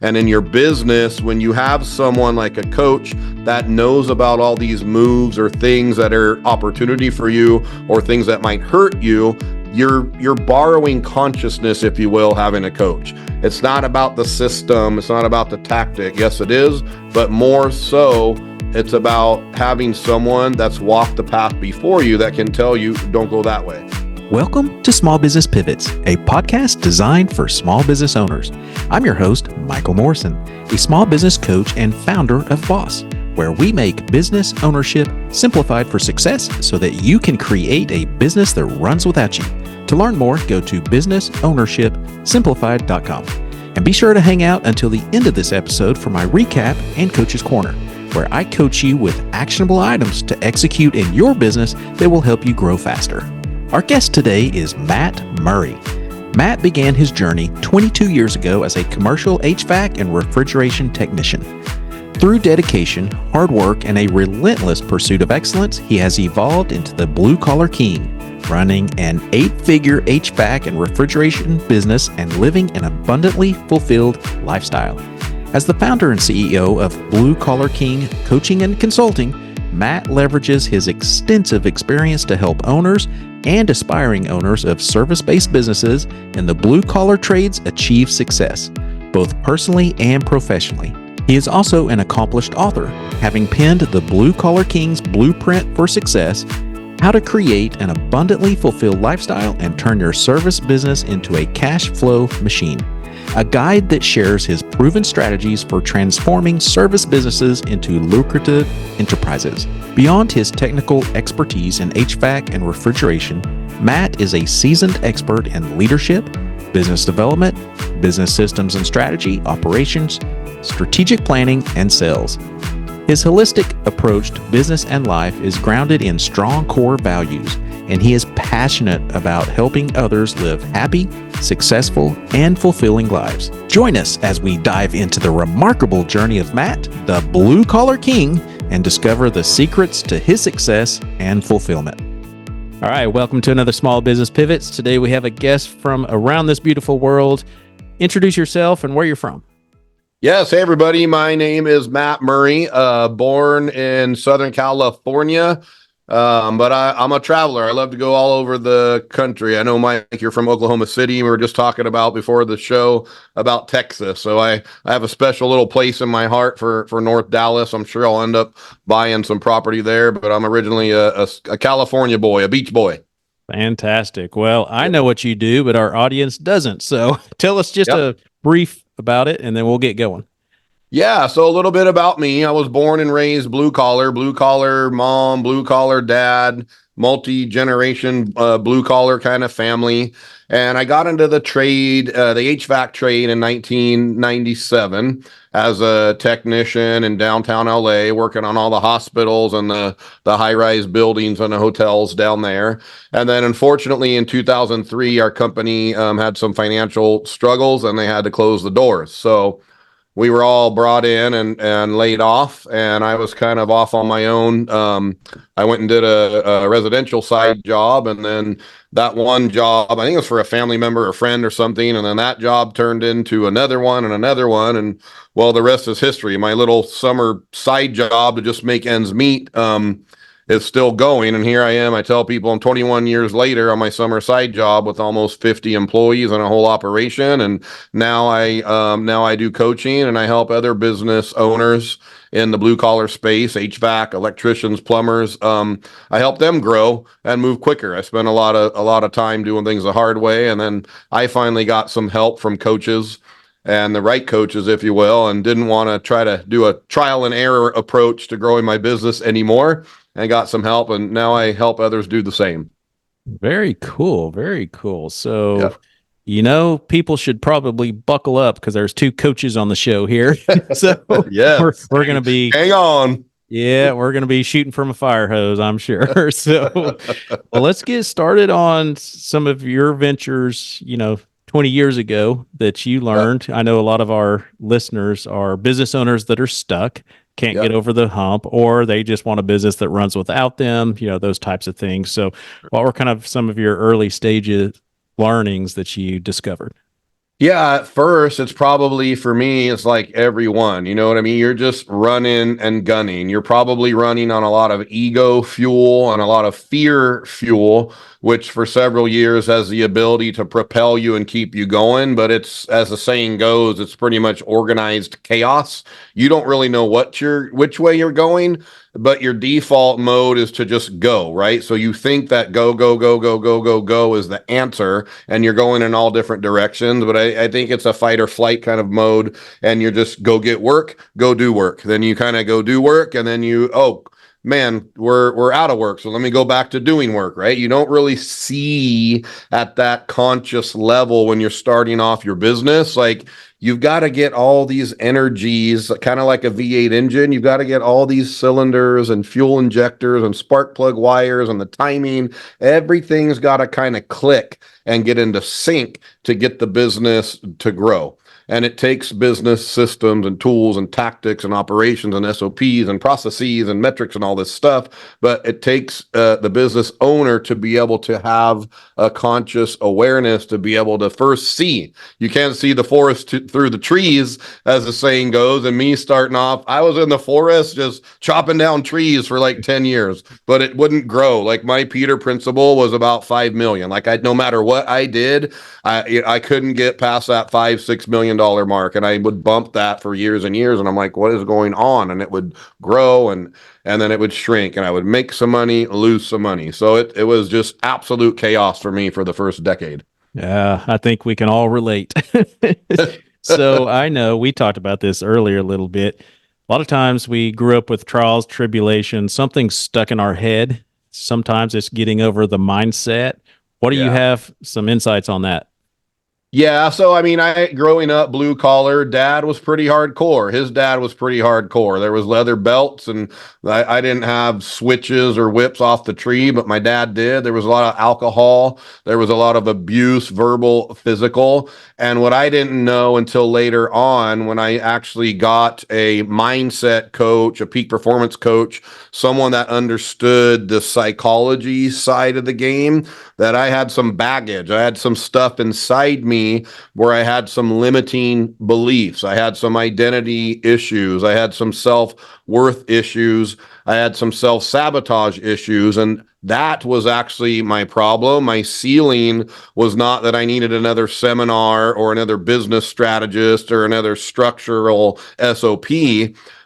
And in your business, when you have someone like a coach that knows about all these moves or things that are opportunity for you or things that might hurt you, you're borrowing consciousness, if you will, having a coach. It's not about the system. It's not about the tactic. Yes, it is, but more so, it's about having someone that's walked the path before you that can tell you, don't go that way. Welcome to Small Business Pivots, a podcast designed for small business owners. I'm your host, Michael Morrison, a small business coach and founder of Boss, where we make business ownership simplified for success so that you can create a business that runs without you. To learn more, go to businessownershipsimplified.com. And be sure to hang out until the end of this episode for my recap and Coach's Corner, where I coach you with actionable items to execute in your business that will help you grow faster. Our guest today is Matt Murray. Matt began his journey 22 years ago as a commercial HVAC and refrigeration technician. Through dedication, hard work, and a relentless pursuit of excellence, he has evolved into the blue-collar king, running an 8-figure HVAC and refrigeration business and living an abundantly fulfilled lifestyle. As the founder and CEO of Blue Collar King Coaching and Consulting, Matt leverages his extensive experience to help owners and aspiring owners of service-based businesses in the blue-collar trades achieve success, both personally and professionally. He is also an accomplished author, having penned the Blue Collar King's Blueprint for Success: How to Create an Abundantly Fulfilled Lifestyle and Turn Your Service Business into a Cash Flow Machine, a guide that shares his proven strategies for transforming service businesses into lucrative enterprises. Beyond his technical expertise in HVAC and refrigeration, Matt is a seasoned expert in leadership, business development, business systems and strategy, operations, strategic planning, and sales. His holistic approach to business and life is grounded in strong core values, and he is passionate about helping others live happy, successful, and fulfilling lives. Join us as we dive into the remarkable journey of Matt, the Blue Collar King, and discover the secrets to his success and fulfillment. All right, welcome to another Small Business Pivots. Today we have a guest from around this beautiful world. Introduce yourself and where you're from. Yes, hey everybody. My name is Matt Murray, born in Southern California, but I'm a traveler. I love to go all over the country. I know, Mike, you're from Oklahoma City. We were just talking about before the show about Texas. So I have a special little place in my heart for North Dallas. I'm sure I'll end up buying some property there, but I'm originally a California boy, a beach boy. Fantastic. Well, I know what you do, but our audience doesn't. So tell us just a brief about it, and then we'll get going. Yeah, so a little bit about me. I was born and raised blue collar mom, blue collar dad, multi-generation blue collar kind of family. And I got into the trade, the HVAC trade in 1997 as a technician in downtown LA, working on all the hospitals and the high-rise buildings and the hotels down there. And then unfortunately in 2003, our company had some financial struggles and they had to close the doors. So we were all brought in and laid off, and I was kind of off on my own. I went and did a residential side job, and then that one job, I think it was for a family member or friend or something, and then that job turned into another one, and well, the rest is history. My little summer side job to just make ends meet is still going, and here I am. I tell people I'm 21 years later on my summer side job with almost 50 employees and a whole operation, and now I do coaching and I help other business owners in the blue collar space, HVAC, electricians, plumbers. I help them grow and move quicker. I spend a lot of time doing things the hard way, and then I finally got some help from coaches, and the right coaches, if you will, and didn't want to try to do a trial and error approach to growing my business anymore. And got some help, and now I help others do the same. Very cool. Very cool. So, people should probably buckle up because there's two coaches on the show here. So we're going to be... Hang on. Yeah, we're going to be shooting from a fire hose, I'm sure. So, well, let's get started on some of your ventures, 20 years ago that you learned. I know a lot of our listeners are business owners that are stuck, can't get over the hump, or they just want a business that runs without them, those types of things. So what were kind of some of your early stages learnings that you discovered? Yeah, at first, it's probably for me, it's like everyone, you know what I mean? You're just running and gunning. You're probably running on a lot of ego fuel and a lot of fear fuel, which for several years has the ability to propel you and keep you going. But it's, as the saying goes, it's pretty much organized chaos. You don't really know which way you're going, but your default mode is to just go, right? So you think that go, go, go, go, go, go, go is the answer, and you're going in all different directions. But I think it's a fight or flight kind of mode, and you're just go get work, go do work. Then you kind of go do work, and then oh man, we're out of work, so let me go back to doing work, right? You don't really see at that conscious level when you're starting off your business, like you've got to get all these energies, kind of like a V8 engine. You've got to get all these cylinders and fuel injectors and spark plug wires and the timing. Everything's got to kind of click and get into sync to get the business to grow. And it takes business systems and tools and tactics and operations and SOPs and processes and metrics and all this stuff. But it takes the business owner to be able to have a conscious awareness, to be able to first see. You can't see the forest through the trees, as the saying goes. And me starting off, I was in the forest just chopping down trees for like 10 years, but it wouldn't grow. Like my Peter principle was about 5 million. Like no matter what I did, I couldn't get past that $5-6 million mark, and I would bump that for years and years. And I'm like, what is going on? And it would grow, and then it would shrink, and I would make some money, lose some money. So it was just absolute chaos for me for the first decade. Yeah, I think we can all relate. So I know we talked about this earlier a little bit. A lot of times we grew up with trials, tribulations, something stuck in our head. Sometimes it's getting over the mindset. What do you Yeah. have some insights on that? Yeah, so I mean, I growing up blue collar, dad was pretty hardcore. His dad was pretty hardcore. There was leather belts, and I didn't have switches or whips off the tree, but my dad did. There was a lot of alcohol. There was a lot of abuse, verbal, physical. And what I didn't know until later on, when I actually got a mindset coach, a peak performance coach, someone that understood the psychology side of the game, that I had some baggage. I had some stuff inside me where I had some limiting beliefs. I had some identity issues. I had some self-worth issues. I had some self-sabotage issues. And that was actually my problem. My ceiling was not that I needed another seminar or another business strategist or another structural SOP,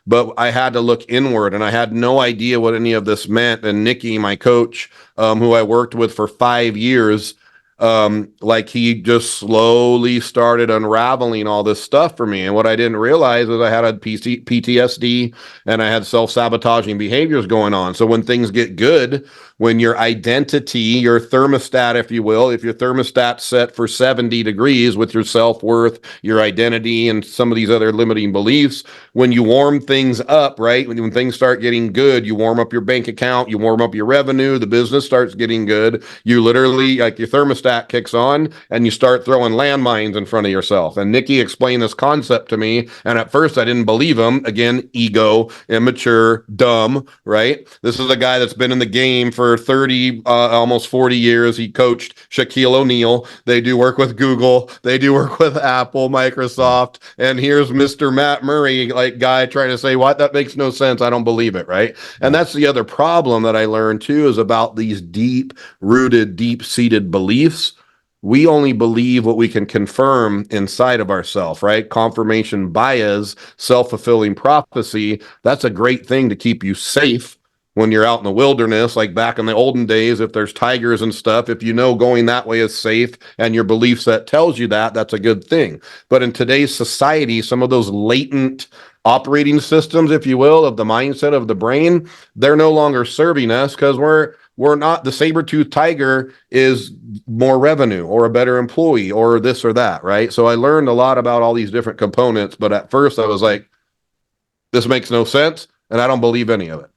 but I had to look inward, and I had no idea what any of this meant. And Nikki, my coach, who I worked with for 5 years, like he just slowly started unraveling all this stuff for me. And what I didn't realize was I had a PTSD, and I had self-sabotaging behaviors going on. So when things get good, when your identity, your thermostat, if you will, if your thermostat's set for 70 degrees with your self-worth, your identity, and some of these other limiting beliefs, when you warm things up, right? When things start getting good, you warm up your bank account, you warm up your revenue, the business starts getting good. You literally, like your thermostat kicks on, and you start throwing landmines in front of yourself. And Nikki explained this concept to me. And at first I didn't believe him. Again, ego, immature, dumb, right? This is a guy that's been in the game for 30, almost 40 years. He coached Shaquille O'Neal. They do work with Google. They do work with Apple, Microsoft. And here's Mr. Matt Murray, like guy trying to say, what? That makes no sense. I don't believe it, right? And that's the other problem that I learned too, is about these deep rooted, deep seated beliefs. We only believe what we can confirm inside of ourselves, right? Confirmation bias, self-fulfilling prophecy. That's a great thing to keep you safe when you're out in the wilderness, like back in the olden days. If there's tigers and stuff, if you know going that way is safe and your belief set tells you that, that's a good thing. But in today's society, some of those latent operating systems, if you will, of the mindset of the brain, they're no longer serving us, because we're not, the saber-toothed tiger is more revenue or a better employee or this or that, right? So I learned a lot about all these different components, but at first I was like, this makes no sense, and I don't believe any of it.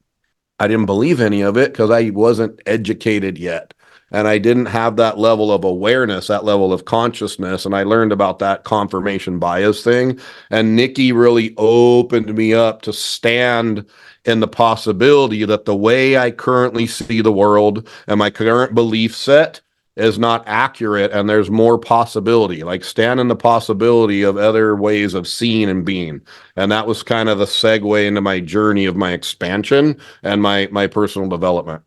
I didn't believe any of it because I wasn't educated yet. And I didn't have that level of awareness, that level of consciousness. And I learned about that confirmation bias thing. And Nikki really opened me up to stand in the possibility that the way I currently see the world and my current belief set is not accurate and there's more possibility. Like stand in the possibility of other ways of seeing and being. And that was kind of the segue into my journey of my expansion and my personal development.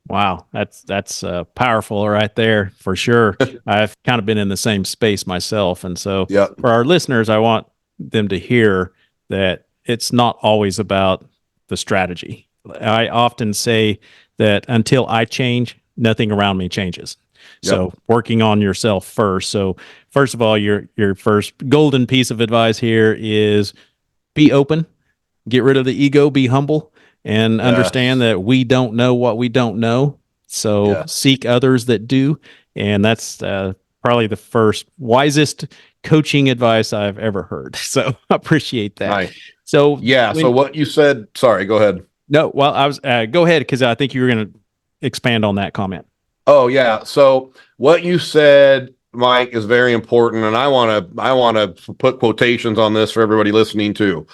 Wow, that's powerful right there for sure. I've kind of been in the same space myself, and so Yep. for our listeners, I want them to hear that it's not always about the strategy. I often say that until I change, nothing around me changes. Yep. So working on yourself first. So first of all, your first golden piece of advice here is be open, get rid of the ego, be humble, and understand Yes. that we don't know what we don't know. So Yes. seek others that do. And that's probably the first wisest coaching advice I've ever heard. So I appreciate that. Nice. So Yeah. So what you said, sorry, go ahead. no, well, I was go ahead because I think you were going to expand on that comment. Oh yeah. So what you said, Mike, is very important. And I want to put quotations on this for everybody listening too.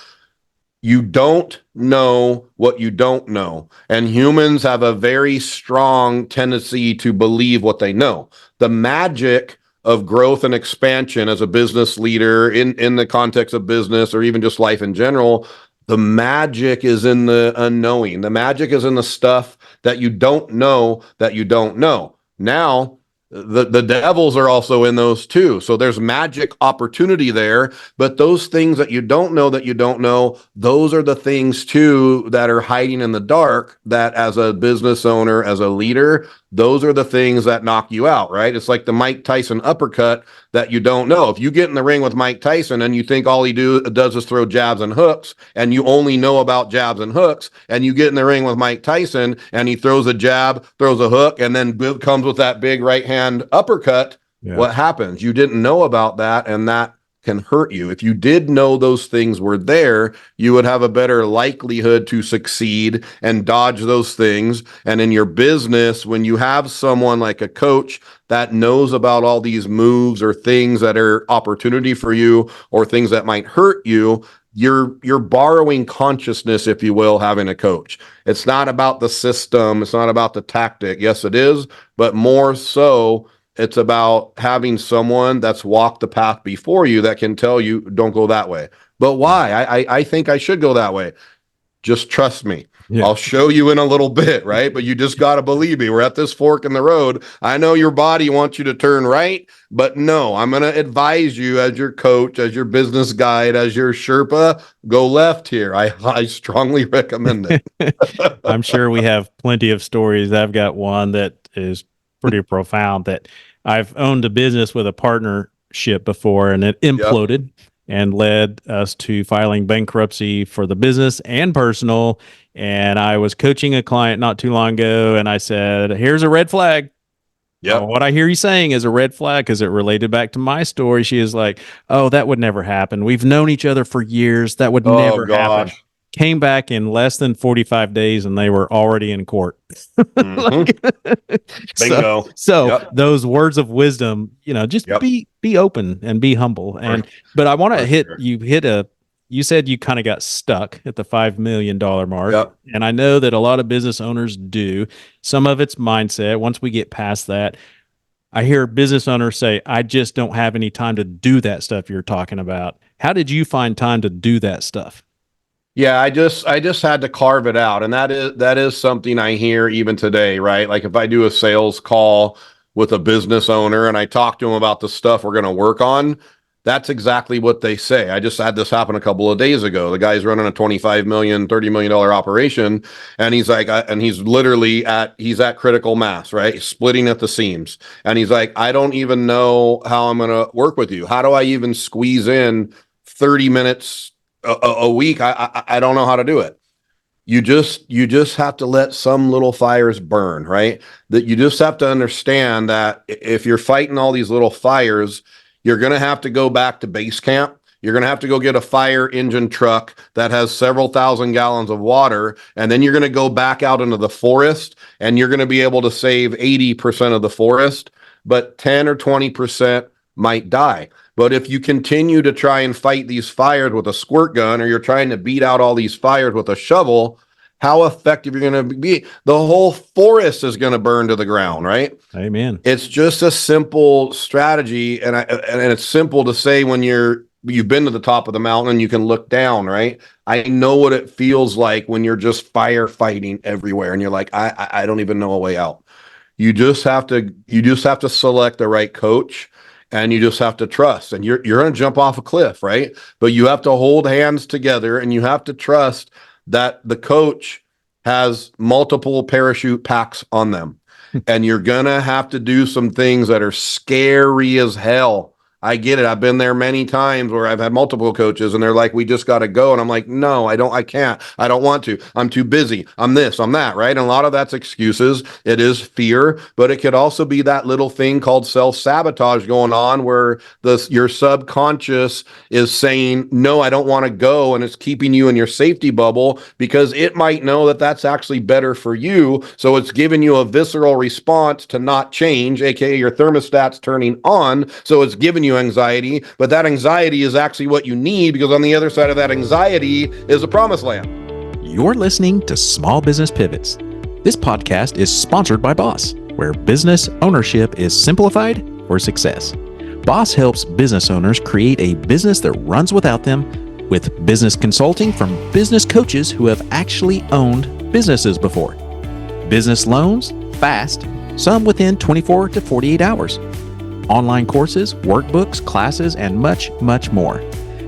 You don't know what you don't know. And humans have a very strong tendency to believe what they know. The magic of growth and expansion as a business leader in the context of business or even just life in general, the magic is in the unknowing. The magic is in the stuff that you don't know that you don't know. Now, the devils are also in those too. So there's magic opportunity there, but those things that you don't know, those are the things too that are hiding in the dark that as a business owner, as a leader, those are the things that knock you out, right? It's like the Mike Tyson uppercut that you don't know. If you get in the ring with Mike Tyson and you think all he does is throw jabs and hooks, and you only know about jabs and hooks, and you get in the ring with Mike Tyson and he throws a jab, throws a hook, and then comes with that big right hand uppercut, what happens? You didn't know about that, and that can hurt you. If you did know those things were there, you would have a better likelihood to succeed and dodge those things. And in your business, when you have someone like a coach that knows about all these moves or things that are opportunity for you or things that might hurt you, you're borrowing consciousness, if you will, having a coach. It's not about the system, it's not about the tactic. Yes, it is, but more so it's about having someone that's walked the path before you that can tell you, don't go that way. But why? I think I should go that way. Just trust me. Yeah. I'll show you in a little bit, right? But you just got to believe me. We're at this fork in the road. I know your body wants you to turn right, but no, I'm going to advise you as your coach, as your business guide, as your Sherpa, go left here. I strongly recommend it. I'm sure we have plenty of stories. I've got one that is pretty profound that I've owned a business with a partnership before and it imploded and led us to filing bankruptcy for the business and personal. And I was coaching a client not too long ago and I said, here's a red flag. Yeah. What I hear you saying is a red flag because it related back to my story. She is like, oh, that would never happen. We've known each other for years. That would never happen. Came back in less than 45 days and they were already in court. Bingo. So those words of wisdom, just be open and be humble. And but I want to you said you kind of got stuck at the $5 million mark. And I know that a lot of business owners do. Some of it's mindset. Once we get past that, I hear business owners say, I just don't have any time to do that stuff you're talking about. How did you find time to do that stuff? Yeah, I just had to carve it out. And that is something I hear even today, right? Like if I do a sales call with a business owner and I talk to them about the stuff we're going to work on, that's exactly what they say. I just had this happen a couple of days ago. The guy's running a $25 million, $30 million operation. And he's like, and he's literally he's at critical mass, right? He's splitting at the seams. And he's like, I don't even know how I'm going to work with you. How do I even squeeze in 30 minutes a week? I don't know how to do it. You just have to let some little fires burn, right? That you just have to understand that if you're fighting all these little fires, you're going to have to go back to base camp. You're going to have to go get a fire engine truck that has several thousand gallons of water. And then you're going to go back out into the forest and you're going to be able to save 80% of the forest, but 10 or 20% might die. But if you continue to try and fight these fires with a squirt gun, or you're trying to beat out all these fires with a shovel, how effective you're going to be. The whole forest is going to burn to the ground, right? Amen. It's just a simple strategy, and it's simple to say when you've been to the top of the mountain and you can look down, right? I know what it feels like when you're just firefighting everywhere, and you're like, I don't even know a way out. You just have to select the right coach, and you just have to trust. And you're going to jump off a cliff, right? But you have to hold hands together, and you have to trust that the coach has multiple parachute packs on them. And you're going to have to do some things that are scary as hell. I get it. I've been there many times where I've had multiple coaches and they're like, we just got to go. And I'm like, no, I can't. I don't want to. I'm too busy. I'm this, I'm that, right? And a lot of that's excuses. It is fear, but it could also be that little thing called self-sabotage going on where your subconscious is saying, no, I don't want to go. And it's keeping you in your safety bubble because it might know that that's actually better for you. So it's giving you a visceral response to not change, aka your thermostat's turning on. So it's giving you anxiety, but that anxiety is actually what you need because on the other side of that anxiety is a promised land. You're listening to Small Business Pivots. This podcast is sponsored by Boss, where business ownership is simplified for success. Boss helps business owners create a business that runs without them with business consulting from business coaches who have actually owned businesses before. Business loans, fast, some within 24 to 48 hours. Online courses, workbooks, classes, and much, much more.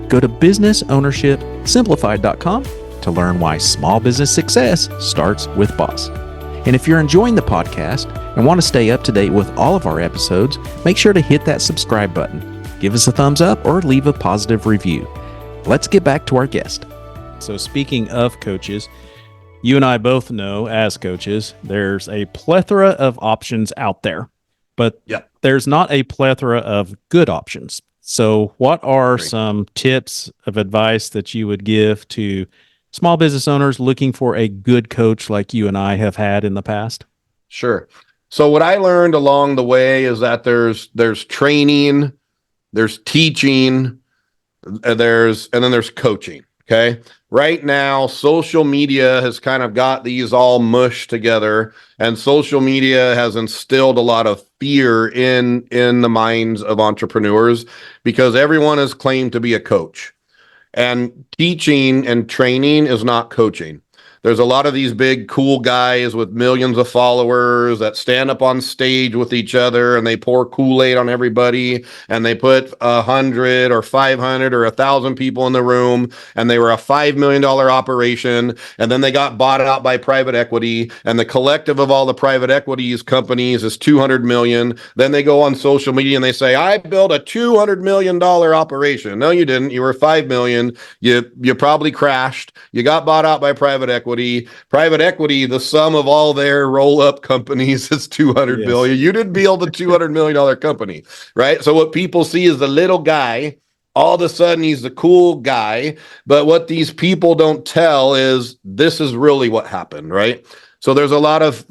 Go to businessownershipsimplified.com to learn why small business success starts with Boss. And if you're enjoying the podcast and want to stay up to date with all of our episodes, make sure to hit that subscribe button, give us a thumbs up, or leave a positive review. Let's get back to our guest. So speaking of coaches, you and I both know as coaches, there's a plethora of options out there, but there's not a plethora of good options. So what are some tips of advice that you would give to small business owners looking for a good coach like you and I have had in the past? Sure. So what I learned along the way is that there's training, there's teaching, and then there's coaching. Okay. Right now, social media has kind of got these all mushed together, and social media has instilled a lot of fear in the minds of entrepreneurs because everyone has claimed to be a coach. And teaching and training is not coaching. There's a lot of these big cool guys with millions of followers that stand up on stage with each other and they pour Kool-Aid on everybody and they put 100 or 500 or 1,000 people in the room and they were a $5 million operation and then they got bought out by private equity and the collective of all the private equities companies is 200 million. Then they go on social media and they say, I built a $200 million operation. No, you didn't. You were 5 million. You probably crashed. You got bought out by private equity. Private equity, the sum of all their roll-up companies is 200 billion. You didn't build a $200 million company, right? So what people see is the little guy. All of a sudden, he's the cool guy. But what these people don't tell is this is really what happened, right? So there's a lot of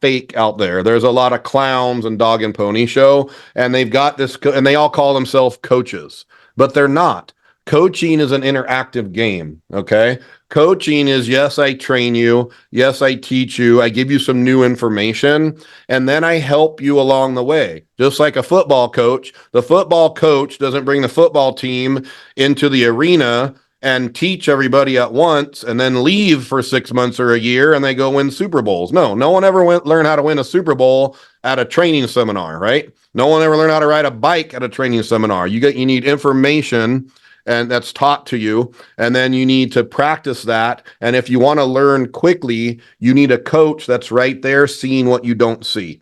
fake out there. There's a lot of clowns and dog and pony show, and they've got this, and they all call themselves coaches, but they're not. Coaching is an interactive game, okay? Coaching is, yes, I train you. Yes, I teach you. I give you some new information, and then I help you along the way. Just like a football coach, the football coach doesn't bring the football team into the arena and teach everybody at once and then leave for 6 months or a year and they go win Super Bowls. No one ever learned how to win a Super Bowl at a training seminar, right? No one ever learned how to ride a bike at a training seminar. You need information and that's taught to you, and then you need to practice that. And if you want to learn quickly, you need a coach that's right there seeing what you don't see.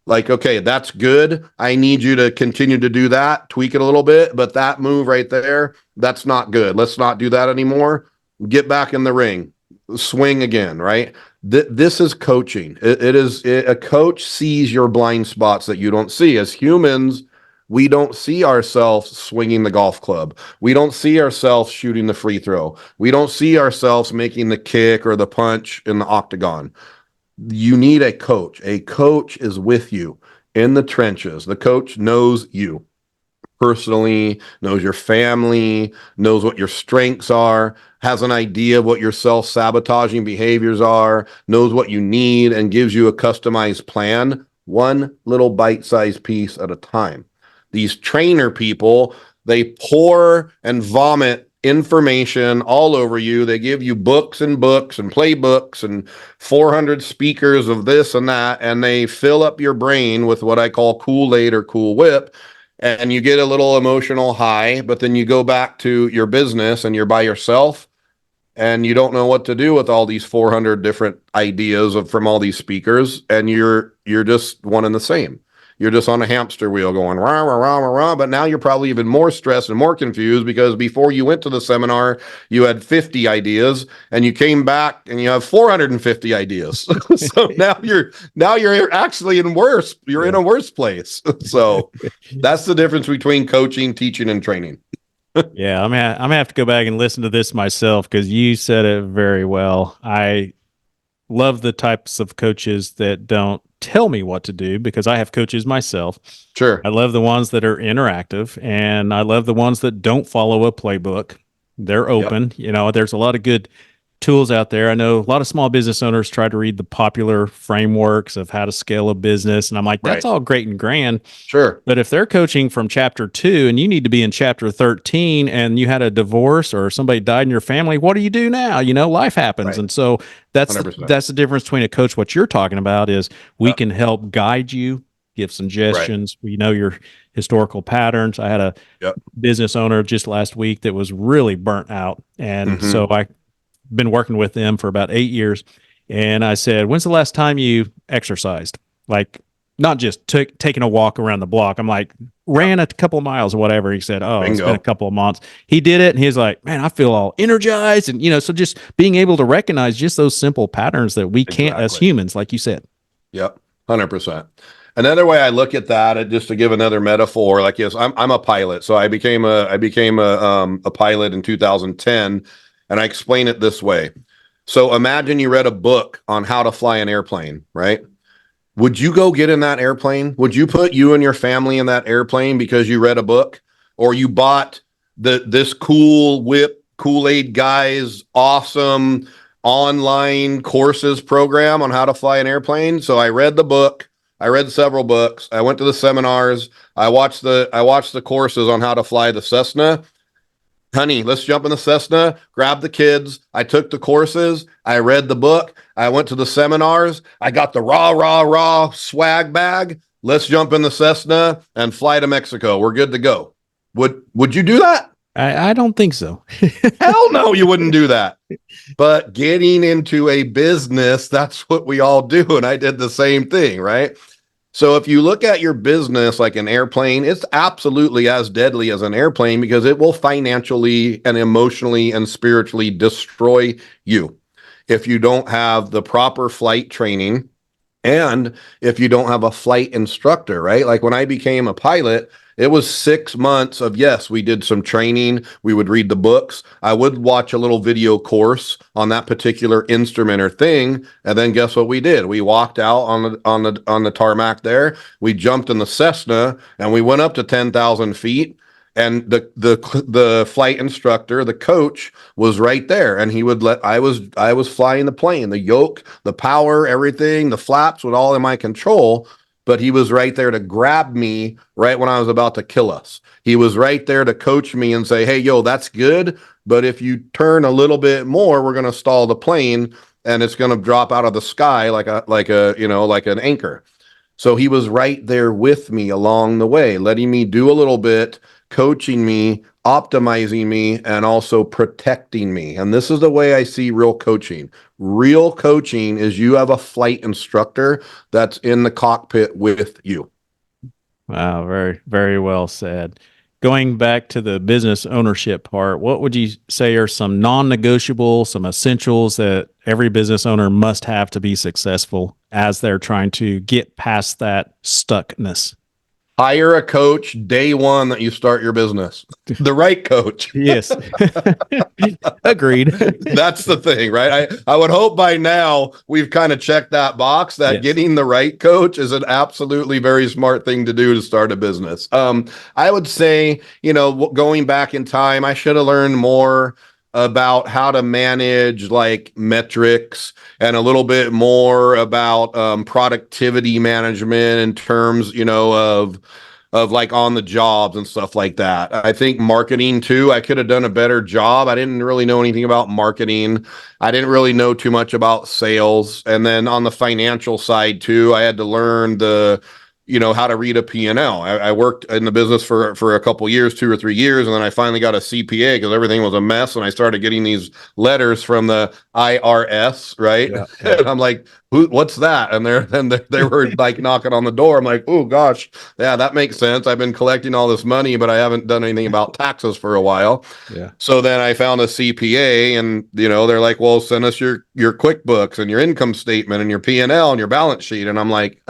Like, okay, that's good. I need you to continue to do that, tweak it a little bit, but that move right there, that's not good. Let's not do that anymore. Get back in the ring, swing again, right? This is coaching. A coach sees your blind spots that you don't see. As humans, we don't see ourselves swinging the golf club. We don't see ourselves shooting the free throw. We don't see ourselves making the kick or the punch in the octagon. You need a coach. A coach is with you in the trenches. The coach knows you. personally, knows your family, knows what your strengths are, has an idea of what your self-sabotaging behaviors are, knows what you need, and gives you a customized plan, one little bite-sized piece at a time. These trainer people, they pour and vomit information all over you. They give you books and playbooks and 400 speakers of this and that, and they fill up your brain with what I call Kool-Aid or Cool Whip, and you get a little emotional high, but then you go back to your business and you're by yourself and you don't know what to do with all these 400 different ideas from all these speakers, and you're just one and the same. You're just on a hamster wheel going rah rah rah rah rah. But now you're probably even more stressed and more confused because before you went to the seminar, you had 50 ideas, and you came back and you have 450 ideas. So now you're actually in worse. You're in a worse place. So that's the difference between coaching, teaching, and training. Yeah, I'm gonna have to go back and listen to this myself because you said it very well. I love the types of coaches that don't tell me what to do because I have coaches myself. Sure. I love the ones that are interactive, and I love the ones that don't follow a playbook. They're Yep. open. There's a lot of good tools out there. I know a lot of small business owners try to read the popular frameworks of how to scale a business, and I'm like, that's Right. all great and grand. Sure. But if they're coaching from chapter 2 and you need to be in chapter 13 and you had a divorce or somebody died in your family, what do you do now? Life happens. Right. And so that's 100%. that's the difference between a coach. What you're talking about is we Yep. can help guide you, give Right. suggestions. We know your historical patterns. I had a Yep. business owner just last week that was really burnt out. And Mm-hmm. so I've been working with them for about 8 years. And I said, when's the last time you exercised? Like, not just taking a walk around the block. I'm like, ran a couple of miles or whatever. He said, oh, it's been a Bingo. couple of months. He did it. And he's like, man, I feel all energized. And, so just being able to recognize just those simple patterns that we can't as Exactly. humans, like you said. Yep. 100%. Another way I look at that, just to give another metaphor, like, yes, I'm a pilot. So I became a pilot in 2010, and I explain it this way. So imagine you read a book on how to fly an airplane, right? Would you go get in that airplane? Would you put you and your family in that airplane because you read a book, or you bought this cool whip Kool-Aid guy's awesome online courses program on how to fly an airplane? So I read the book. I read several books. I went to the seminars. I watched the courses on how to fly the Cessna. Honey, let's jump in the Cessna, grab the kids. I took the courses. I read the book. I went to the seminars. I got the raw swag bag. Let's jump in the Cessna and fly to Mexico. We're good to go. Would you do that? I don't think so. Hell no, you wouldn't do that. But getting into a business, that's what we all do. And I did the same thing, right? So if you look at your business like an airplane, it's absolutely as deadly as an airplane because it will financially and emotionally and spiritually destroy you if you don't have the proper flight training and if you don't have a flight instructor, right? Like when I became a pilot, it was 6 months of, yes, we did some training. We would read the books. I would watch a little video course on that particular instrument or thing. And then guess what we did? We walked out on the tarmac there. We jumped in the Cessna and we went up to 10,000 feet. And the flight instructor, the coach, was right there, and he would I was flying the plane, the yoke, the power, everything, the flaps, was all in my control. But he was right there to grab me right when I was about to kill us. He was right there to coach me and say, "Hey, yo, that's good, but if you turn a little bit more, we're going to stall the plane, and it's going to drop out of the sky like an anchor." So he was right there with me along the way, letting me do a little bit, coaching me, optimizing me, and also protecting me. And this is the way I see real coaching. Real coaching is you have a flight instructor that's in the cockpit with you. Wow, very, very well said. Going back to the business ownership part, what would you say are some non-negotiable, some essentials that every business owner must have to be successful as they're trying to get past that stuckness? Hire a coach day one that you start your business. The right coach. Yes. Agreed. That's the thing, right? I would hope by now we've kind of checked that box that Yes. getting the right coach is an absolutely very smart thing to do to start a business. I would say, going back in time, I should have learned more about how to manage like metrics and a little bit more about productivity management in terms, of like on the jobs and stuff like that. I think marketing too, I could have done a better job. I didn't really know anything about marketing. I didn't really know too much about sales. And then on the financial side too, I had to learn how to read a P&L. I worked in the business for a couple years, 2 or 3 years, and then I finally got a CPA because everything was a mess. And I started getting these letters from the IRS, right? Yeah. And I'm like, what's that? And they were like knocking on the door. I'm like, oh gosh, yeah, that makes sense. I've been collecting all this money, but I haven't done anything about taxes for a while. Yeah. So then I found a CPA, and they're like, well, send us your QuickBooks and your income statement and your P&L and your balance sheet. And I'm like,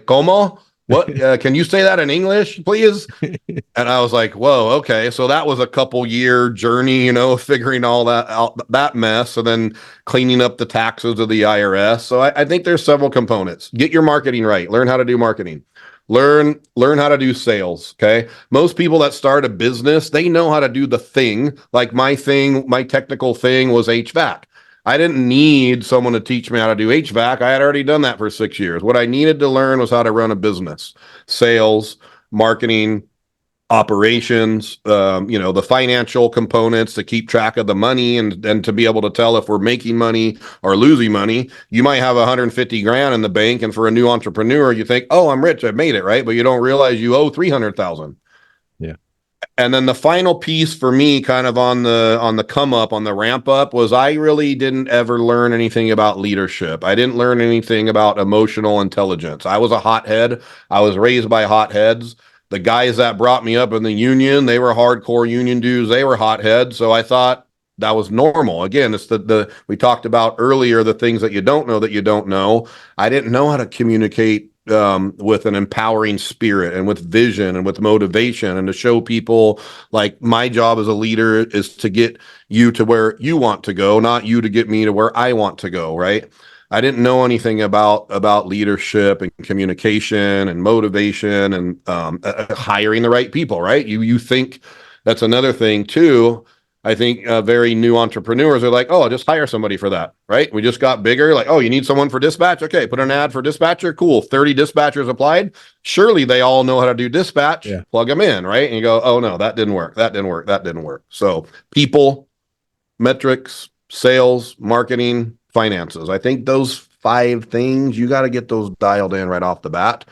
como? What? Can you say that in English, please? And I was like, whoa, okay. So that was a couple year journey, figuring all that out, that mess, and then cleaning up the taxes of the IRS. So I think there's several components. Get your marketing right. Learn how to do marketing. Learn how to do sales. Okay. Most people that start a business, they know how to do the thing. Like my technical thing was HVAC. I didn't need someone to teach me how to do HVAC. I had already done that for 6 years. What I needed to learn was how to run a business, sales, marketing, operations, the financial components to keep track of the money and to be able to tell if we're making money or losing money. You might have 150 grand in the bank, and for a new entrepreneur, you think, oh, I'm rich, I've made it, right? But you don't realize you owe 300,000. Yeah. And then the final piece for me, kind of on the come up, on the ramp up, was I really didn't ever learn anything about leadership. I didn't learn anything about emotional intelligence. I was a hothead. I was raised by hotheads. The guys that brought me up in the union, they were hardcore union dudes. They were hotheads. So I thought that was normal. Again, it's the we talked about earlier, the things that you don't know that you don't know. I didn't know how to communicate with an empowering spirit and with vision and with motivation, and to show people like my job as a leader is to get you to where you want to go, not you to get me to where I want to go, right? I didn't know anything about leadership and communication and motivation and hiring the right people, right? You think that's another thing too. I think very new entrepreneurs are like, oh, I'll just hire somebody for that, right? We just got bigger. Like, oh, you need someone for dispatch? Okay, put an ad for dispatcher. Cool. 30 dispatchers applied. Surely they all know how to do dispatch. Yeah. Plug them in, right? And you go, oh, no, that didn't work. That didn't work. That didn't work. So people, metrics, sales, marketing, finances. I think those 5 things, you got to get those dialed in right off the bat.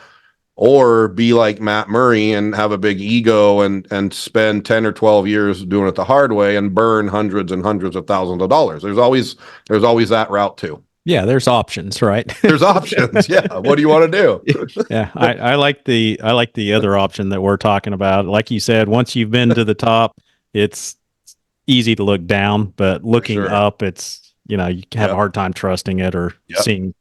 Or be like Matt Murray and have a big ego and spend 10 or 12 years doing it the hard way and burn hundreds and hundreds of thousands of dollars. There's always that route too. Yeah, there's options, right? There's options. Yeah. What do you want to do? Yeah, I like the other option that we're talking about. Like you said, once you've been to the top, it's easy to look down, but looking up, it's you have a hard time trusting it or seeing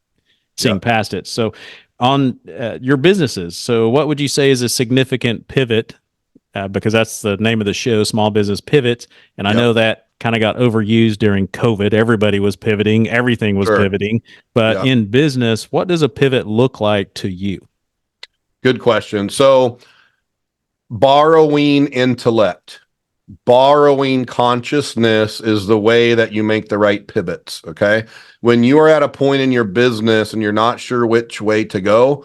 past it. So on your businesses, so what would you say is a significant pivot? Because that's the name of the show, Small Business Pivots. And I know that kind of got overused during COVID. Everybody was pivoting. Everything was pivoting. But in business, what does a pivot look like to you? Good question. So borrowing intellect, borrowing consciousness is the way that you make the right pivots. Okay. When you are at a point in your business and you're not sure which way to go,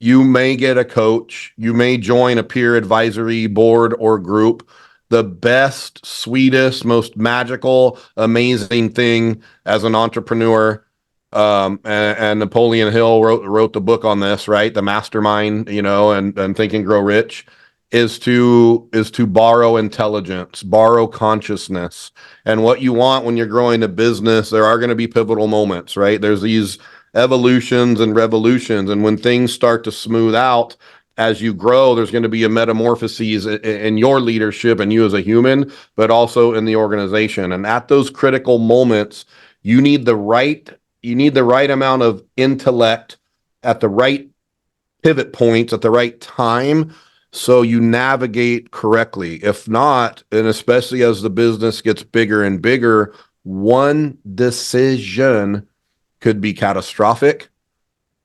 you may get a coach. You may join a peer advisory board or group. The best, sweetest, most magical, amazing thing as an entrepreneur, and Napoleon Hill wrote the book on this, right? The Mastermind, and Think and Grow Rich, is to borrow intelligence, borrow consciousness. And what you want when you're growing a business, there are going to be pivotal moments, right? There's these evolutions and revolutions. And when things start to smooth out as you grow, there's going to be a metamorphoses in your leadership and you as a human, but also in the organization. And at those critical moments, you need the right amount of intellect at the right pivot points at the right time so you navigate correctly. If not, and especially as the business gets bigger and bigger, one decision could be catastrophic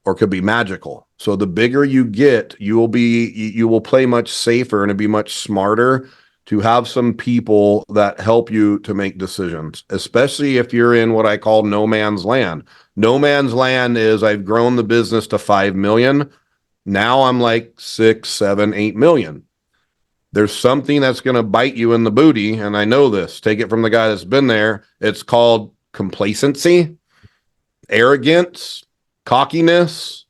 or could be magical. So the bigger you get, you will play much safer and it'd be much smarter to have some people that help you to make decisions, especially if you're in what I call no man's land. No man's land is I've grown the business to 5 million. Now I'm like 6, 7, 8 million. There's something that's going to bite you in the booty. And I know this, take it from the guy that's been there. It's called complacency, arrogance, cockiness.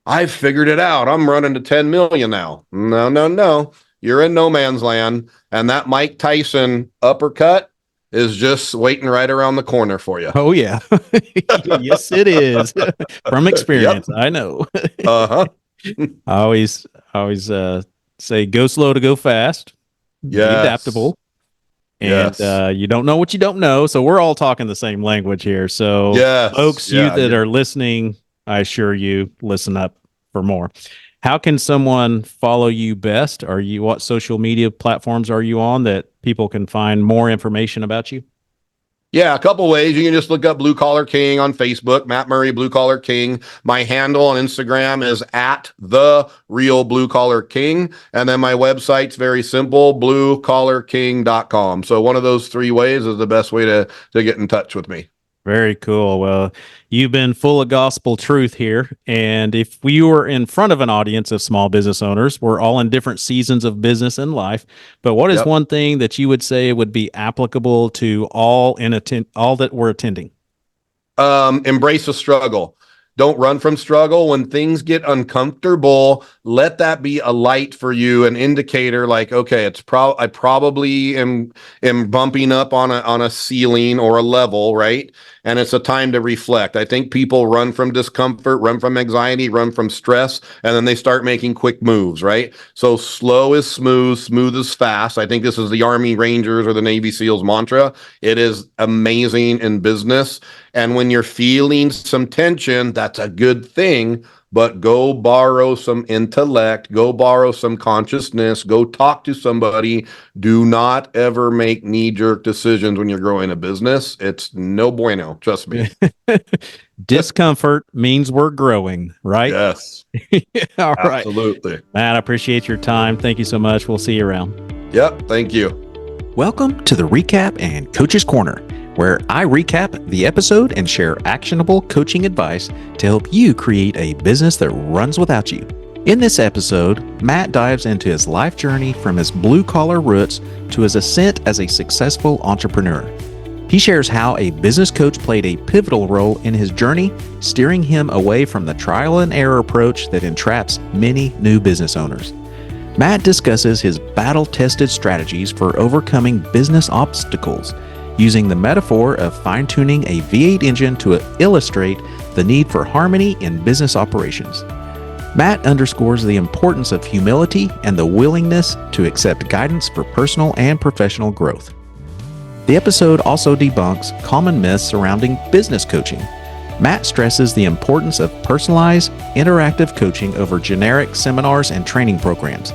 I've figured it out. I'm running to 10 million now. No. You're in no man's land. And that Mike Tyson uppercut is just waiting right around the corner for you. Oh, yeah. Yes, it is. From experience, yep. I know. Uh-huh. I always say go slow to go fast. Yes. Be adaptable. And yes. You don't know what you don't know. So we're all talking the same language here. So yes. Folks, you that are listening, I assure you, listen up for more. How can someone follow you best? What social media platforms are you on that people can find more information about you? Yeah, a couple ways. You can just look up Blue Collar King on Facebook, Matt Murray, Blue Collar King. My handle on Instagram is at the real Blue Collar King. And then my website's very simple, bluecollarking.com. So one of those 3 ways is the best way to get in touch with me. Very cool. Well, you've been full of gospel truth here. And if we were in front of an audience of small business owners, we're all in different seasons of business and life. But what is one thing that you would say would be applicable to all that we're attending? Embrace the struggle. Don't run from struggle. When things get uncomfortable, let that be a light for you, an indicator like, okay, I probably am bumping up on a ceiling or a level, right? And it's a time to reflect. I think people run from discomfort, run from anxiety, run from stress, and then they start making quick moves, right? So slow is smooth, smooth is fast. I think this is the Army Rangers or the Navy SEALs mantra. It is amazing in business. And when you're feeling some tension, that's a good thing, but go borrow some intellect, go borrow some consciousness, go talk to somebody. Do not ever make knee-jerk decisions when you're growing a business. It's no bueno, trust me. Discomfort means we're growing, right? Yes. All right. Absolutely. Matt, I appreciate your time. Thank you so much. We'll see you around. Yep. Thank you. Welcome to the Recap and Coach's Corner, where I recap the episode and share actionable coaching advice to help you create a business that runs without you. In this episode, Matt dives into his life journey from his blue-collar roots to his ascent as a successful entrepreneur. He shares how a business coach played a pivotal role in his journey, steering him away from the trial and error approach that entraps many new business owners. Matt discusses his battle-tested strategies for overcoming business obstacles, using the metaphor of fine-tuning a V8 engine to illustrate the need for harmony in business operations. Matt underscores the importance of humility and the willingness to accept guidance for personal and professional growth. The episode also debunks common myths surrounding business coaching. Matt stresses the importance of personalized, interactive coaching over generic seminars and training programs.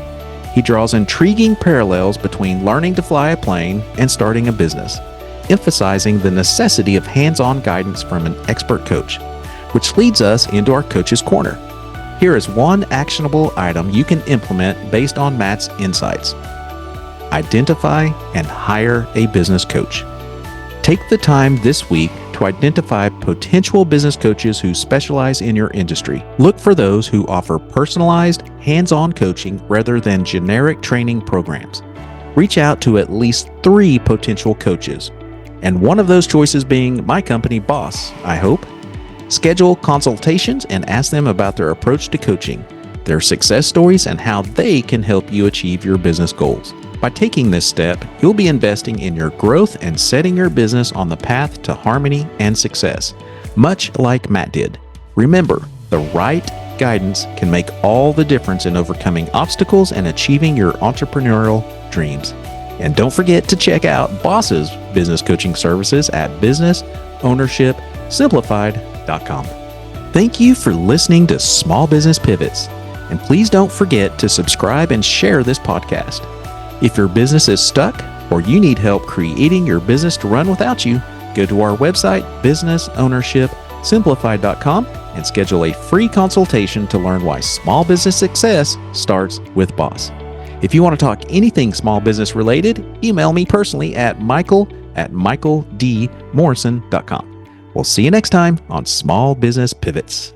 He draws intriguing parallels between learning to fly a plane and starting a business, emphasizing the necessity of hands-on guidance from an expert coach, which leads us into our Coach's Corner. Here is one actionable item you can implement based on Matt's insights. Identify and hire a business coach. Take the time this week to identify potential business coaches who specialize in your industry. Look for those who offer personalized, hands-on coaching rather than generic training programs. Reach out to at least 3 potential coaches, and one of those choices being my company, Boss, I hope. Schedule consultations and ask them about their approach to coaching, their success stories, and how they can help you achieve your business goals. By taking this step, you'll be investing in your growth and setting your business on the path to harmony and success, much like Matt did. Remember, the right guidance can make all the difference in overcoming obstacles and achieving your entrepreneurial dreams. And don't forget to check out Boss's business coaching services at businessownershipsimplified.com. Thank you for listening to Small Business Pivots. And please don't forget to subscribe and share this podcast. If your business is stuck or you need help creating your business to run without you, go to our website, businessownershipsimplified.com, and schedule a free consultation to learn why small business success starts with BOSS. If you want to talk anything small business related, email me personally at michael@michaeldmorrison.com. We'll see you next time on Small Business Pivots.